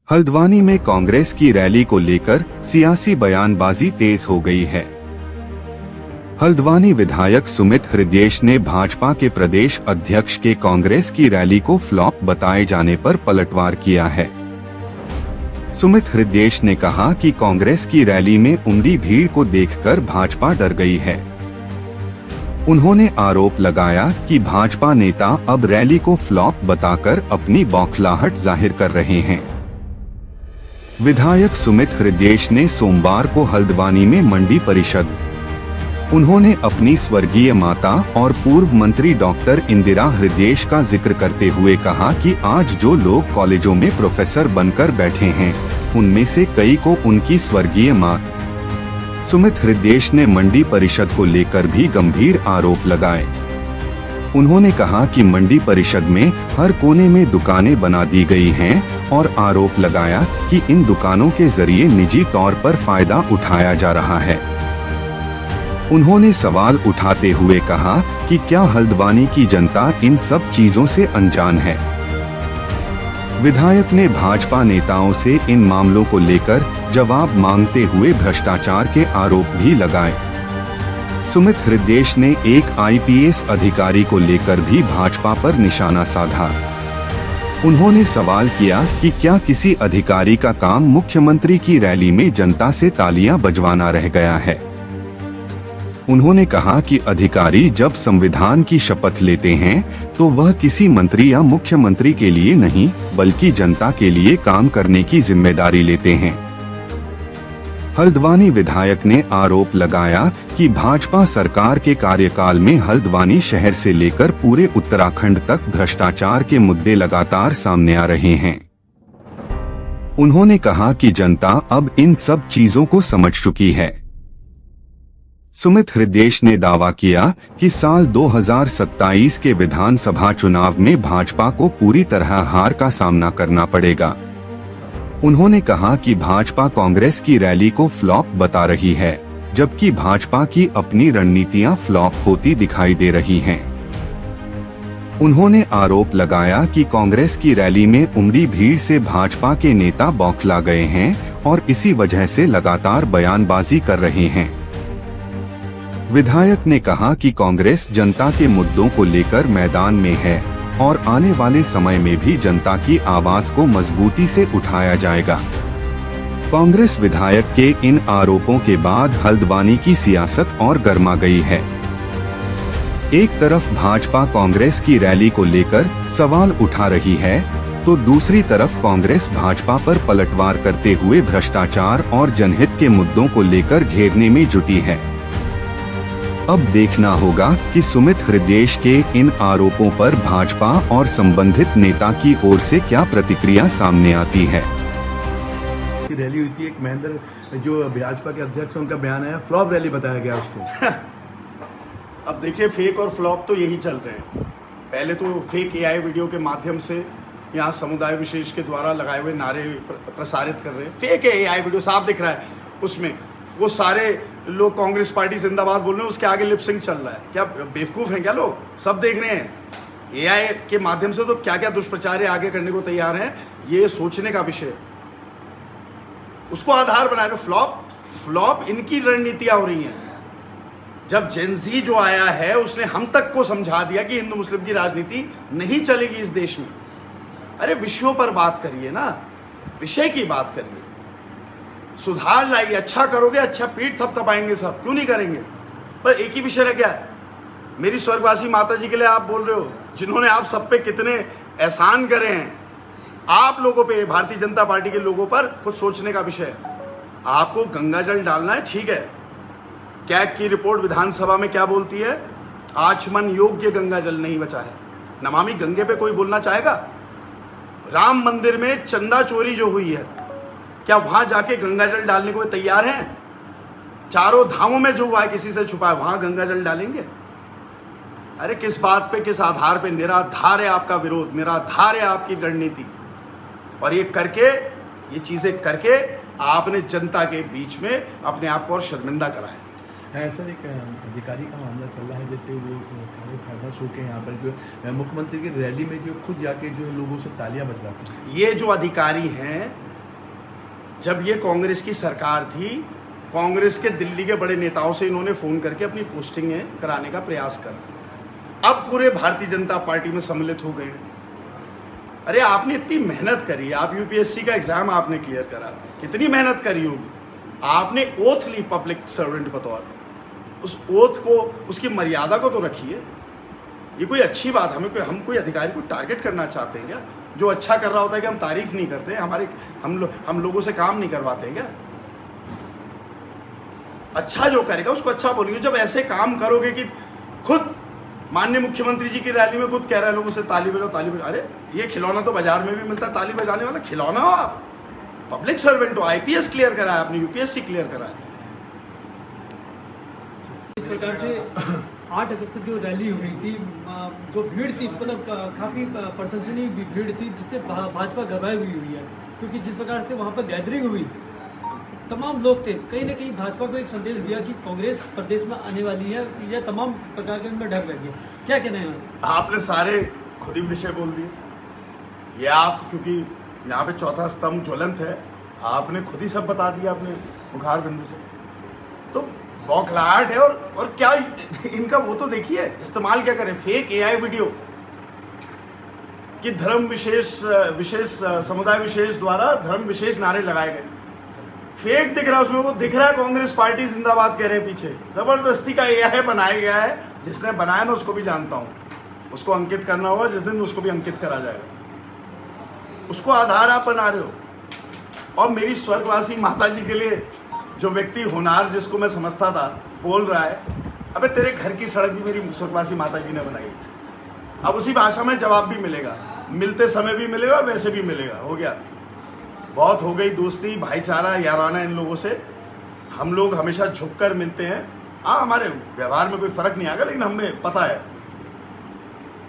हल्द्वानी में कांग्रेस की रैली को लेकर सियासी बयानबाजी तेज हो गई है। हल्द्वानी विधायक सुमित हृदयेश ने भाजपा के प्रदेश अध्यक्ष के कांग्रेस की रैली को फ्लॉप बताए जाने पर पलटवार किया है। सुमित हृदयेश ने कहा कि कांग्रेस की रैली में उमड़ी भीड़ को देखकर भाजपा डर गई है। उन्होंने आरोप लगाया कि भाजपा नेता अब रैली को फ्लॉप बताकर अपनी बौखलाहट जाहिर कर रहे हैं। विधायक सुमित हृदयेश ने सोमवार को हल्द्वानी में मंडी परिषद उन्होंने अपनी स्वर्गीय माता और पूर्व मंत्री डॉक्टर इंदिरा हृदयेश का जिक्र करते हुए कहा कि आज जो लोग कॉलेजों में प्रोफेसर बनकर बैठे हैं, उनमें से कई को उनकी स्वर्गीय मां। सुमित हृदयेश ने मंडी परिषद को लेकर भी गंभीर आरोप लगाए। उन्होंने कहा कि मंडी परिषद में हर कोने में दुकानें बना दी गई हैं और आरोप लगाया कि इन दुकानों के जरिए निजी तौर पर फायदा उठाया जा रहा है। उन्होंने सवाल उठाते हुए कहा कि क्या हल्द्वानी की जनता इन सब चीजों से अनजान है। विधायक ने भाजपा नेताओं से इन मामलों को लेकर जवाब मांगते हुए भ्रष्टाचार के आरोप भी लगाए। सुमित हृदयेश ने एक आईपीएस अधिकारी को लेकर भी भाजपा पर निशाना साधा। उन्होंने सवाल किया कि क्या किसी अधिकारी का काम मुख्यमंत्री की रैली में जनता से तालियां बजवाना रह गया है। उन्होंने कहा कि अधिकारी जब संविधान की शपथ लेते हैं तो वह किसी मंत्री या मुख्यमंत्री के लिए नहीं बल्कि जनता के लिए काम करने की जिम्मेदारी लेते हैं। हल्द्वानी विधायक ने आरोप लगाया कि भाजपा सरकार के कार्यकाल में हल्द्वानी शहर से लेकर पूरे उत्तराखंड तक भ्रष्टाचार के मुद्दे लगातार सामने आ रहे हैं। उन्होंने कहा कि जनता अब इन सब चीजों को समझ चुकी है। सुमित हृदयेश ने दावा किया कि साल 2027 के विधानसभा चुनाव में भाजपा को पूरी तरह हार का सामना करना पड़ेगा। उन्होंने कहा कि भाजपा कांग्रेस की रैली को फ्लॉप बता रही है, जबकि भाजपा की अपनी रणनीतियां फ्लॉप होती दिखाई दे रही हैं। उन्होंने आरोप लगाया कि कांग्रेस की रैली में उमड़ी भीड़ से भाजपा के नेता बौखला गए हैं और इसी वजह से लगातार बयानबाजी कर रहे हैं। विधायक ने कहा कि कांग्रेस जनता के मुद्दों को लेकर मैदान में है और आने वाले समय में भी जनता की आवाज को मजबूती से उठाया जाएगा। कांग्रेस विधायक के इन आरोपों के बाद हल्द्वानी की सियासत और गर्मा गई है। एक तरफ भाजपा कांग्रेस की रैली को लेकर सवाल उठा रही है, तो दूसरी तरफ कांग्रेस भाजपा पर पलटवार करते हुए भ्रष्टाचार और जनहित के मुद्दों को लेकर घेरने में जुटी है। अब देखना होगा कि सुमित हृदयेश के इन आरोपों पर भाजपा और संबंधित नेता की ओर से क्या प्रतिक्रिया सामने आती है। रैली हुई थी, एक महेंद्र जो भाजपा के अध्यक्ष उनका बयान आया, फ्लॉप रैली बताया गया उसको। अब देखिए, फेक और फ्लॉप तो यही चल रहे हैं। पहले तो फेक एआई वीडियो के माध्यम से यहाँ समुदाय विशेष के द्वारा लगाए हुए नारे प्रसारित कर रहे हैं। फेक है एआई वीडियो, साफ दिख रहा है उसमें वो सारे लोग कांग्रेस पार्टी जिंदाबाद बोल रहे हैं, उसके आगे लिपसिंग चल रहा है। क्या बेवकूफ हैं क्या लोग? सब देख रहे हैं। एआई के माध्यम से तो क्या क्या दुष्प्रचार आगे करने को तैयार हैं, ये सोचने का विषय। उसको आधार बनाकर फ्लॉप इनकी रणनीतियां हो रही हैं। जब जेनजी जो आया है उसने हम तक को समझा दिया कि हिंदू मुस्लिम की राजनीति नहीं चलेगी इस देश में। अरे विषयों पर बात करिए ना, विषय की बात करिए, सुधार लाइए। अच्छा करोगे, अच्छा पीठ थपथपाएंगे सब, क्यों नहीं करेंगे? पर एक ही विषय रह गया है, मेरी स्वर्गवासी माता जी के लिए आप बोल रहे हो, जिन्होंने आप सब पे कितने एहसान करे हैं। आप लोगों पे, भारतीय जनता पार्टी के लोगों पर कुछ सोचने का विषय है। आपको गंगा जल डालना है, ठीक है। कैग की रिपोर्ट विधानसभा में क्या बोलती है? आचमन योग्य गंगा जल नहीं बचा है। नमामि गंगे पे कोई बोलना चाहेगा? राम मंदिर में चंदा चोरी जो हुई है, क्या वहां जाके गंगा जल डालने को तैयार हैं? चारों धामों में जो हुआ है किसी से छुपा है, वहां गंगा जल डालेंगे? अरे किस बात पे, किस आधार पे? निराधार है आपका विरोध, निराधार है आपकी रणनीति। और ये चीजें करके आपने जनता के बीच में अपने आप को और शर्मिंदा कराया। सर, एक अधिकारी का मामला चल रहा है, जैसे वो खड़े फेमस होके यहाँ पर जो मुख्यमंत्री की रैली में जो खुद जाके जो लोगों से तालियां बजवाते हैं। ये जो अधिकारी हैं जब ये कांग्रेस की सरकार थी, कांग्रेस के दिल्ली के बड़े नेताओं से इन्होंने फ़ोन करके अपनी पोस्टिंगें कराने का प्रयास करा। अब पूरे भारतीय जनता पार्टी में सम्मिलित हो गए। अरे आपने इतनी मेहनत करी, आप यूपीएससी का एग्ज़ाम आपने क्लियर करा, कितनी मेहनत करी होगी, आपने ओथ ली पब्लिक सर्वेंट बतौर, उस ओथ को, उसकी मर्यादा को तो रखिए। ये कोई अच्छी बात, हम कोई अधिकारी को टारगेट करना चाहते हैं क्या? जो अच्छा कर रहा होता है कि हम तारीफ नहीं करते, हम लोगों से काम नहीं करवाते हैं क्या? अच्छा जो करेगा उसको अच्छा बोलिए। जब ऐसे काम करोगे कि खुद माननीय मुख्यमंत्री जी की रैली में खुद कह रहे हैं लोगों से ताली बजाओ ताली बजाओ, अरे ये खिलौना तो बाजार में भी मिलता है, ताली बजाने वाला खिलौना हो आप? पब्लिक सर्वेंट हो, आईपीएस क्लियर करा है आपने, यूपीएससी क्लियर करा है। इस प्रकार से 8 अगस्त जो रैली हुई थी, जो भीड़ थी, मतलब काफ़ी प्रशंसनीय भीड़ थी, जिससे भाजपा घबराई हुई है, क्योंकि जिस प्रकार से वहाँ पर गैदरिंग हुई, तमाम लोग थे, कहीं ना कहीं भाजपा को एक संदेश दिया कि कांग्रेस प्रदेश में आने वाली है, या तमाम प्रकार के उनमें डर लग गया। क्या कहना है आपने? सारे खुद ही विषय बोल दिए। ये आप, क्योंकि यहाँ पे चौथा स्तंभ ज्वलंत है, आपने खुद ही सब बता दिया अपने बुखार बिंदु से। तो बौखलाहट है। और क्या इनका वो तो देखिए इस्तेमाल क्या करें, फेक एआई वीडियो कि धर्म विशेष समुदाय विशेष द्वारा धर्म विशेष नारे लगाए गए। फेक दिख रहा है उसमें, वो दिख रहा है कांग्रेस पार्टी जिंदाबाद कह रहे हैं पीछे। जबरदस्ती का एआई बनाया गया है। जिसने बनाया मैं उसको भी जानता हूं, उसको अंकित करना होगा, जिस दिन उसको भी अंकित करा जाएगा। उसको आधार आप बना रहे हो। और मेरी स्वर्गवासी माता जी के लिए जो व्यक्ति होनार जिसको मैं समझता था बोल रहा है, अबे तेरे घर की सड़क भी मेरी स्वर्गवासी माता जी ने बनाई। अब उसी भाषा में जवाब भी मिलेगा, मिलते समय भी मिलेगा और वैसे भी मिलेगा। हो गया, बहुत हो गई दोस्ती, भाईचारा, याराना इन लोगों से। हम लोग हमेशा झुककर मिलते हैं। हाँ, हमारे व्यवहार में कोई फर्क नहीं आएगा, लेकिन हमें पता है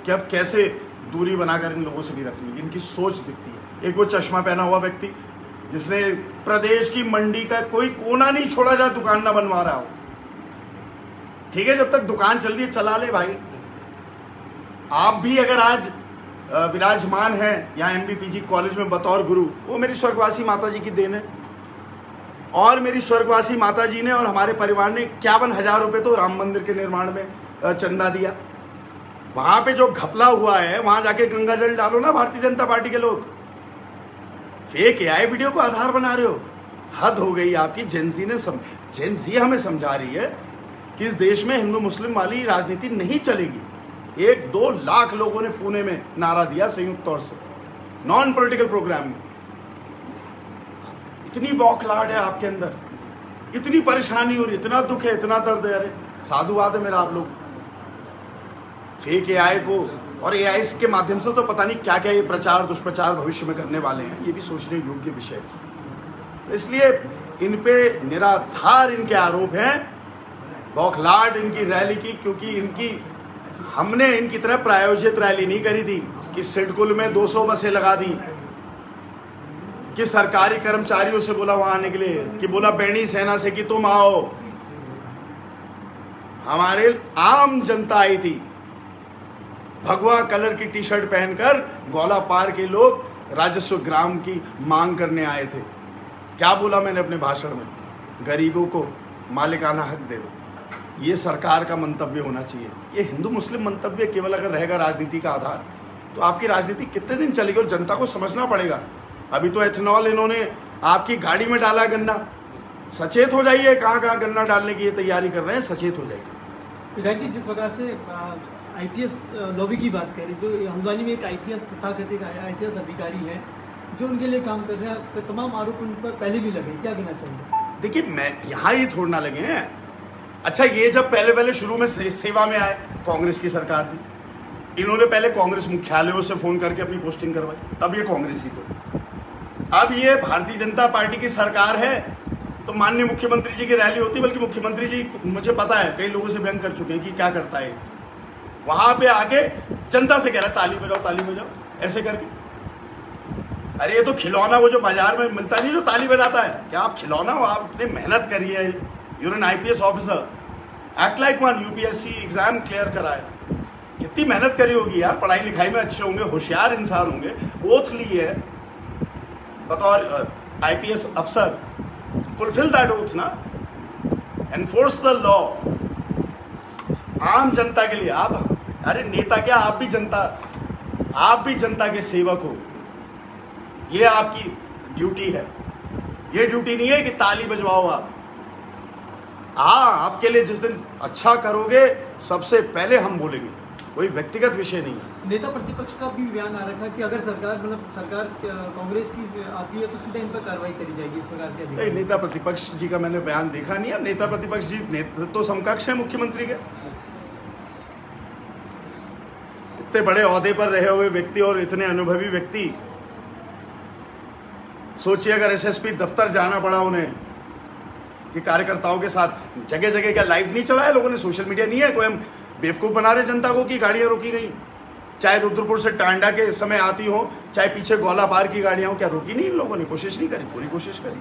कि अब कैसे दूरी बनाकर इन लोगों से भी रखनी। इनकी सोच दिखती है। एक वो चश्मा पहना हुआ व्यक्ति जिसने प्रदेश की मंडी का कोई कोना नहीं छोड़ा जहाँ दुकान ना बनवा रहा हो। ठीक है, जब तक दुकान चल रही है चला ले भाई। आप भी अगर आज विराजमान है यहाँ एमबीपीजी कॉलेज में बतौर गुरु, वो मेरी स्वर्गवासी माता जी की देन है। और मेरी स्वर्गवासी माता जी ने और हमारे परिवार ने 51,000 रुपये तो राम मंदिर के निर्माण में चंदा दिया। वहाँ पे जो घपला हुआ है वहाँ जाके गंगा जल डालो ना भारतीय जनता पार्टी के लोग। फेक एआई वीडियो को आधार बना रहे हो। हद हो गई आपकी। जेनजी हमें समझा रही है कि इस देश में हिंदू मुस्लिम वाली राजनीति नहीं चलेगी। 1-2 लाख लोगों ने पुणे में नारा दिया संयुक्त तौर से, नॉन पॉलिटिकल प्रोग्राम में। इतनी बौखलाहट है आपके अंदर, इतनी परेशानी हो रही, इतना दुख है, इतना दर्द है। अरे साधुवाद है मेरा आप लोग। फेक एआई को और एआई के माध्यम से तो पता नहीं क्या क्या ये प्रचार दुष्प्रचार भविष्य में करने वाले हैं। ये भी सोचने योग्य विषय है। इसलिए इन पे निराधार इनके आरोप हैं। बौखलाहट इनकी रैली की, क्योंकि हमने इनकी तरह प्रायोजित रैली नहीं करी थी कि सिडकुल में 200 बसें लगा दी, कि सरकारी कर्मचारियों से बोला वहां आने के लिए, कि बोला बैणी सेना से कि तुम आओ। हमारे आम जनता आई थी, भगवा कलर की टी शर्ट पहनकर गौला पार के लोग राजस्व ग्राम की मांग करने आए थे। क्या बोला मैंने अपने भाषण में? गरीबों को मालिकाना हक दे दो। ये सरकार का मंतव्य होना चाहिए। ये हिंदू मुस्लिम मंतव्य केवल अगर रहेगा राजनीति का आधार, तो आपकी राजनीति कितने दिन चलेगी? और जनता को समझना पड़ेगा। अभी तो एथेनॉल इन्होंने आपकी गाड़ी में डाला गन्ना। सचेत हो जाइए, कहाँ कहाँ गन्ना डालने की ये तैयारी कर रहे हैं, सचेत हो जाइए। विधायक जी, जिस प्रकार से आईपीएस लॉबी की बात करें, जो हल्द्वानी में एक आईपीएस तथाकथित आईपीएस अधिकारी है जो उनके लिए काम कर रहे हैं, तमाम आरोप उन पर पहले भी लगे, क्या कहना चाहिए? देखिए, मैं यहाँ ही थोड़ा ना लगे हैं। अच्छा, ये जब पहले शुरू में सेवा में आए, कांग्रेस की सरकार थी, इन्होंने पहले कांग्रेस मुख्यालयों से फोन करके अपनी पोस्टिंग करवाई, तब ये कांग्रेस ही थे। अब ये भारतीय जनता पार्टी की सरकार है, तो माननीय मुख्यमंत्री जी की रैली होती, बल्कि मुख्यमंत्री जी, मुझे पता है कई लोगों से व्यंग कर चुके हैं कि क्या करता है। वहां पे आके जनता से कह रहा है ताली बजाओ ऐसे करके। अरे ये तो खिलौना, वो जो बाजार में मिलता नहीं जो ताली बजाता है, क्या आप खिलौना हो? आपने मेहनत करी है, you're an IPS officer, act like one, UPSC exam clear करा है, कितनी मेहनत करी होगी यार, पढ़ाई लिखाई में अच्छे होंगे, होशियार इंसान होंगे, ओथ ली है बतौर आईपीएस अफसर फुलफिल दैट ओथ ना, एनफोर्स द लॉ। आम जनता के लिए आप, अरे नेता क्या, आप भी जनता के सेवक हो। ये आपकी ड्यूटी है, ये ड्यूटी नहीं है कि ताली बजवाओ आप। हाँ, आपके लिए जिस दिन अच्छा करोगे सबसे पहले हम बोलेंगे, कोई व्यक्तिगत विषय नहीं है। नेता प्रतिपक्ष का भी बयान आ रखा है कि अगर सरकार कांग्रेस की आती है तो सीधा इन पर कार्रवाई करी जाएगी, इस प्रकार के नहीं, नेता प्रतिपक्ष जी का मैंने बयान देखा नहीं है। नेता प्रतिपक्ष जी तो समकक्ष है मुख्यमंत्री के। इतने बड़े ओहदे पर रहे हुए व्यक्ति और इतने अनुभवी व्यक्ति, सोचिए अगर एसएसपी दफ्तर जाना पड़ा उन्हें कि कार्यकर्ताओं के साथ जगह जगह क्या लाइव नहीं चलाया लोगों ने, सोशल मीडिया नहीं है, कोई हम बेवकूफ बना रहे जनता को कि गाड़ियां रोकी गई, चाहे रुद्रपुर से टांडा के समय आती हो, चाहे पीछे गोला पार की गाड़ियां हो, क्या रोकी नहीं इन लोगों ने? कोशिश नहीं करी, पूरी कोशिश करी।